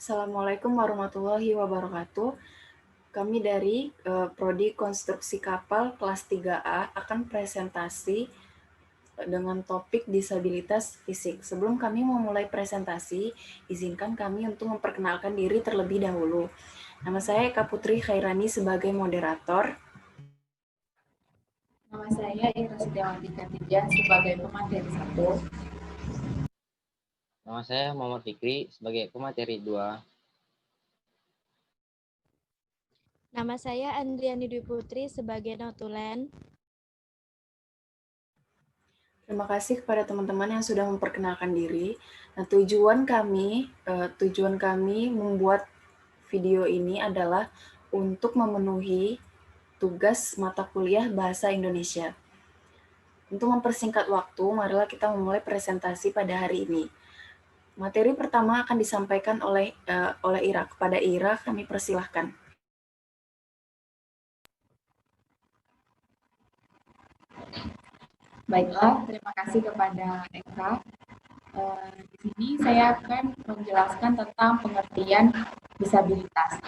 Assalamualaikum warahmatullahi wabarakatuh. Kami dari Prodi Konstruksi Kapal kelas 3A akan presentasi dengan topik disabilitas fisik. Sebelum kami memulai presentasi, izinkan kami untuk memperkenalkan diri terlebih dahulu. Nama saya Eka Putri Khairani sebagai moderator. Nama saya Ira Setiawati Katijan sebagai pemateri 1. Nama saya Muhammad Fikri sebagai pemateri 2. Nama saya Andriani Dwi Putri sebagai notulen. Terima kasih kepada teman-teman yang sudah memperkenalkan diri. Nah, tujuan kami membuat video ini adalah untuk memenuhi tugas mata kuliah Bahasa Indonesia. Untuk mempersingkat waktu, marilah kita memulai presentasi pada hari ini. Materi pertama akan disampaikan oleh Ira. Kepada Ira, kami persilahkan. Baiklah, terima kasih kepada Eka. Di sini saya akan menjelaskan tentang pengertian disabilitas.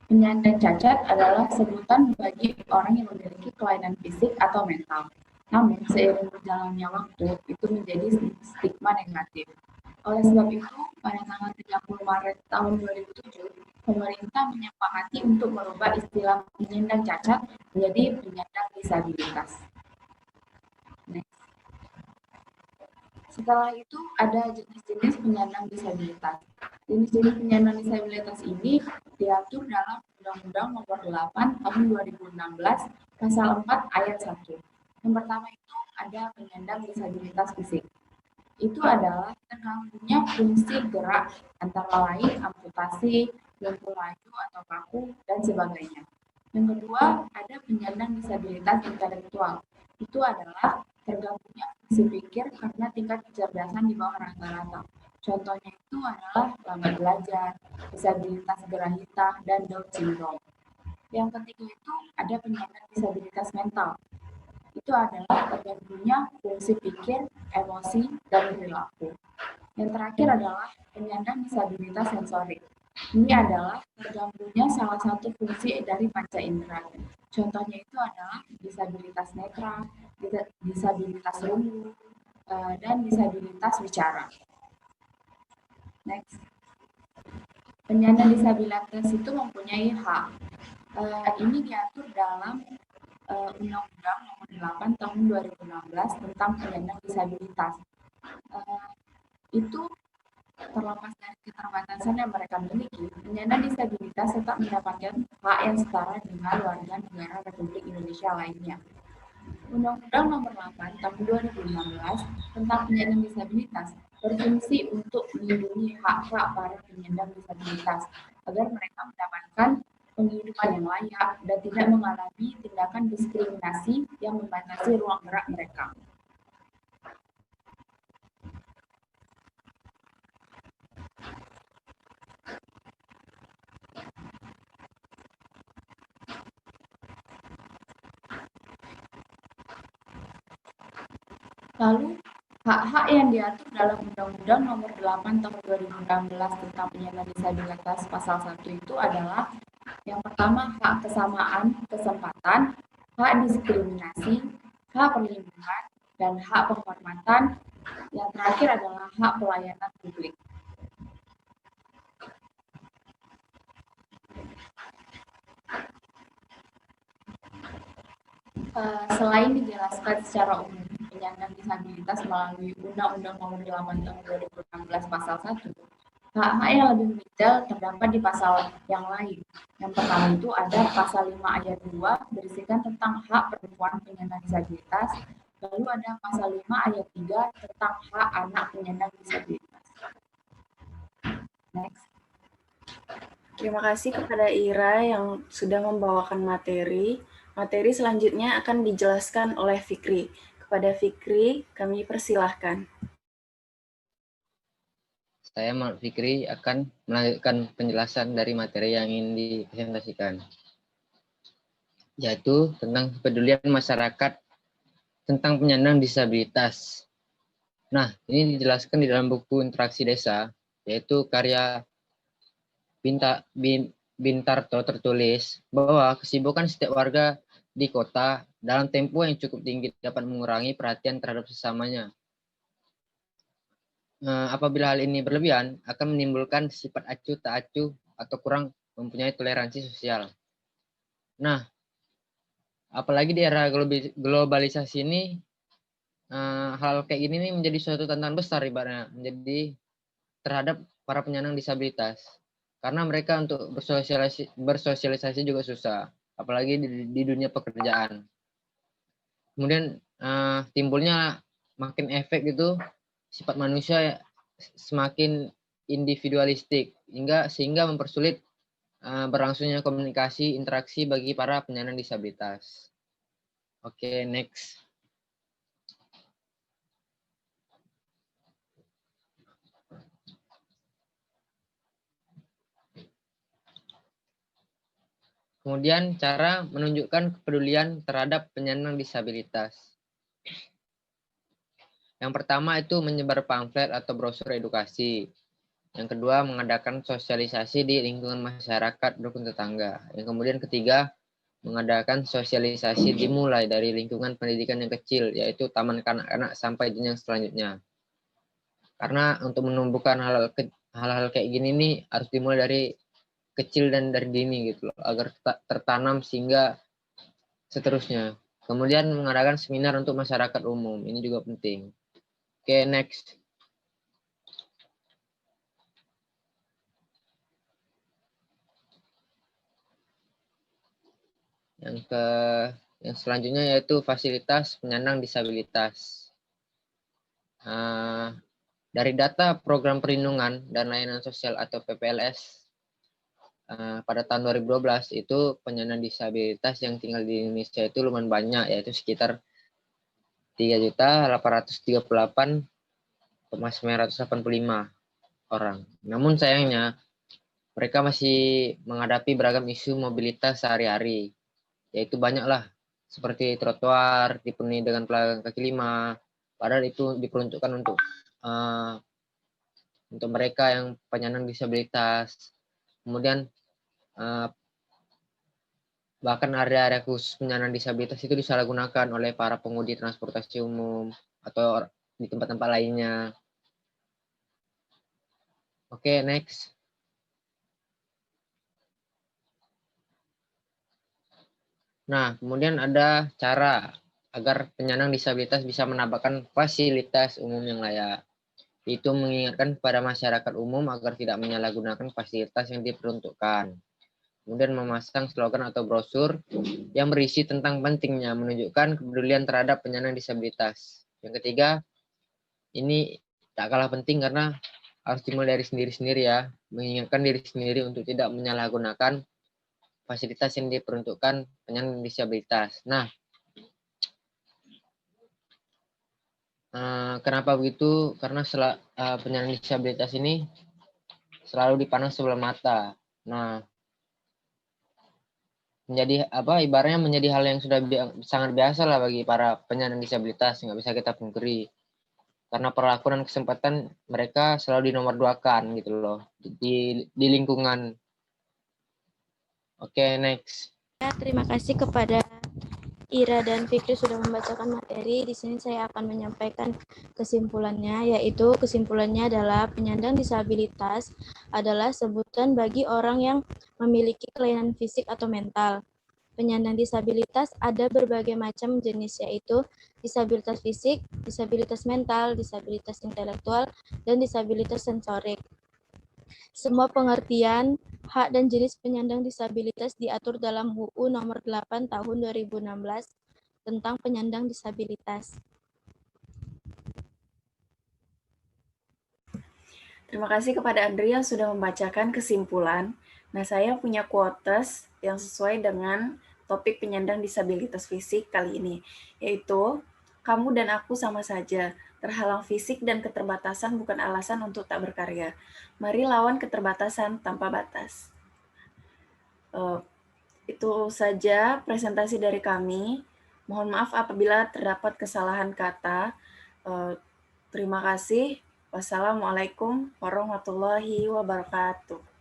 Penyandang cacat adalah sebutan bagi orang yang memiliki kelainan fisik atau mental. Namun, seiring berjalannya waktu, itu menjadi stigma negatif. Oleh sebab itu, pada tanggal 30 Maret tahun 2007, pemerintah menyepakati untuk merubah istilah penyandang cacat menjadi penyandang disabilitas. Setelah itu ada jenis-jenis penyandang disabilitas. Jenis-jenis penyandang disabilitas ini diatur dalam Undang-Undang Nomor 8 Tahun 2016 Pasal 4 Ayat 1. Yang pertama itu ada penyandang disabilitas fisik. Itu adalah terganggunya fungsi gerak antara lain amputasi, lumpuh laju atau kaku, dan sebagainya. Yang kedua, ada penyandang disabilitas intelektual. Itu adalah terganggunya fungsi pikir karena tingkat kecerdasan di bawah rata-rata. Contohnya itu adalah lambat belajar, disabilitas gerahita, dan Down syndrome. Yang ketiga itu ada penyandang disabilitas mental. Itu adalah terganggunya fungsi pikir, emosi, dan perilaku. Yang terakhir adalah penyandang disabilitas sensorik. Ini adalah terganggunya salah satu fungsi dari panca indera. Contohnya itu adalah disabilitas netra, disabilitas lumpuh, dan disabilitas bicara. Next. Penyandang disabilitas itu mempunyai hak. Ini diatur dalam Undang-Undang Nomor 8 Tahun 2016 tentang penyandang disabilitas. Itu terlepas dari keterbatasan yang mereka miliki, penyandang disabilitas tetap mendapatkan hak yang setara dengan warga negara Republik Indonesia lainnya. Undang-Undang Nomor 8 Tahun 2016 tentang penyandang disabilitas berfungsi untuk melindungi hak-hak para penyandang disabilitas agar mereka mendapatkan penghidupan yang layak dan tidak mengalami tindakan diskriminasi yang membatasi ruang gerak mereka. Lalu, hak-hak yang diatur dalam Undang-Undang Nomor 8 Tahun 2016 tentang penyandang disabilitas Pasal 1 itu adalah yang pertama, hak kesamaan kesempatan, hak diskriminasi, hak perlindungan, dan hak penghormatan. Yang terakhir adalah hak pelayanan publik. Selain dijelaskan secara umum penyandang disabilitas melalui Undang-Undang Nomor 8 Tahun 2016 Pasal 1, hak-hak yang lebih detail terdapat di pasal yang lain. Yang pertama itu ada pasal 5 ayat 2 berisikan tentang hak perempuan penyandang disabilitas. Lalu ada pasal 5 ayat 3 tentang hak anak penyandang disabilitas. Next. Terima kasih kepada Ira yang sudah membawakan materi. Materi selanjutnya akan dijelaskan oleh Fikri. Kepada Fikri, kami persilahkan. Saya Muhammad Fikri akan melanjutkan penjelasan dari materi yang ingin dipresentasikan, yaitu tentang kepedulian masyarakat tentang penyandang disabilitas. Nah, ini dijelaskan di dalam buku Interaksi Desa yaitu karya Bintarto tertulis bahwa kesibukan setiap warga di kota dalam tempo yang cukup tinggi dapat mengurangi perhatian terhadap sesamanya. Apabila hal ini berlebihan, akan menimbulkan sifat acuh tak acuh atau kurang mempunyai toleransi sosial. Nah, apalagi di era globalisasi ini, hal kayak gini nih menjadi suatu tantangan besar ibaratnya, menjadi terhadap para penyandang disabilitas. Karena mereka untuk bersosialisasi juga susah, apalagi di dunia pekerjaan. Kemudian timbulnya makin efek gitu, sifat manusia semakin individualistik, sehingga mempersulit berlangsungnya komunikasi, interaksi bagi para penyandang disabilitas. Oke, next. Kemudian cara menunjukkan kepedulian terhadap penyandang disabilitas. Yang pertama itu menyebar pamflet atau brosur edukasi. Yang kedua mengadakan sosialisasi di lingkungan masyarakat rukun tetangga. Yang kemudian ketiga mengadakan sosialisasi dimulai dari lingkungan pendidikan yang kecil, yaitu taman kanak-kanak sampai jenjang selanjutnya. Karena untuk menumbuhkan hal-hal kayak gini nih harus dimulai dari kecil dan dari dini gitu loh, agar tertanam sehingga seterusnya. Kemudian mengadakan seminar untuk masyarakat umum, ini juga penting. Oke, next. Yang selanjutnya yaitu fasilitas penyandang disabilitas. Dari data program perlindungan dan layanan sosial atau PPLS pada tahun 2012 itu penyandang disabilitas yang tinggal di Indonesia itu lumayan banyak, yaitu sekitar 3.838.985 orang. Namun sayangnya mereka masih menghadapi beragam isu mobilitas sehari-hari, yaitu banyaklah seperti trotoar dipenuhi dengan pedagang kaki lima, padahal itu diperuntukkan untuk mereka yang penyandang disabilitas. Kemudian bahkan area-area khusus penyandang disabilitas itu disalahgunakan oleh para pengemudi transportasi umum atau di tempat-tempat lainnya. Oke, next. Nah, kemudian ada cara agar penyandang disabilitas bisa mendapatkan fasilitas umum yang layak. Itu mengingatkan kepada masyarakat umum agar tidak menyalahgunakan fasilitas yang diperuntukkan. Kemudian memasang slogan atau brosur yang berisi tentang pentingnya menunjukkan kepedulian terhadap penyandang disabilitas. Yang ketiga, ini tak kalah penting karena harus dimulai dari sendiri-sendiri ya, mengingatkan diri sendiri untuk tidak menyalahgunakan fasilitas yang diperuntukkan penyandang disabilitas. Nah, kenapa begitu? Karena penyandang disabilitas ini selalu dipandang sebelah mata. Nah, ibaratnya menjadi hal yang sudah sangat biasa lah bagi para penyandang disabilitas, nggak bisa kita pungkiri. Karena perlakuan dan kesempatan mereka selalu dinomorduakan gitu loh di lingkungan. Oke, next. Terima kasih kepada Ira dan Fikri sudah membacakan materi. Di sini saya akan menyampaikan kesimpulannya, yaitu kesimpulannya adalah penyandang disabilitas adalah sebutan bagi orang yang memiliki kelainan fisik atau mental. Penyandang disabilitas ada berbagai macam jenis, yaitu disabilitas fisik, disabilitas mental, disabilitas intelektual, dan disabilitas sensorik. Semua pengertian, hak dan jenis penyandang disabilitas diatur dalam UU Nomor 8 Tahun 2016 tentang penyandang disabilitas. Terima kasih kepada Andri yang sudah membacakan kesimpulan. Nah, saya punya quotes yang sesuai dengan topik penyandang disabilitas fisik kali ini, yaitu kamu dan aku sama saja. Terhalang fisik dan keterbatasan bukan alasan untuk tak berkarya. Mari lawan keterbatasan tanpa batas. Itu saja presentasi dari kami. Mohon maaf apabila terdapat kesalahan kata. Terima kasih. Wassalamualaikum warahmatullahi wabarakatuh.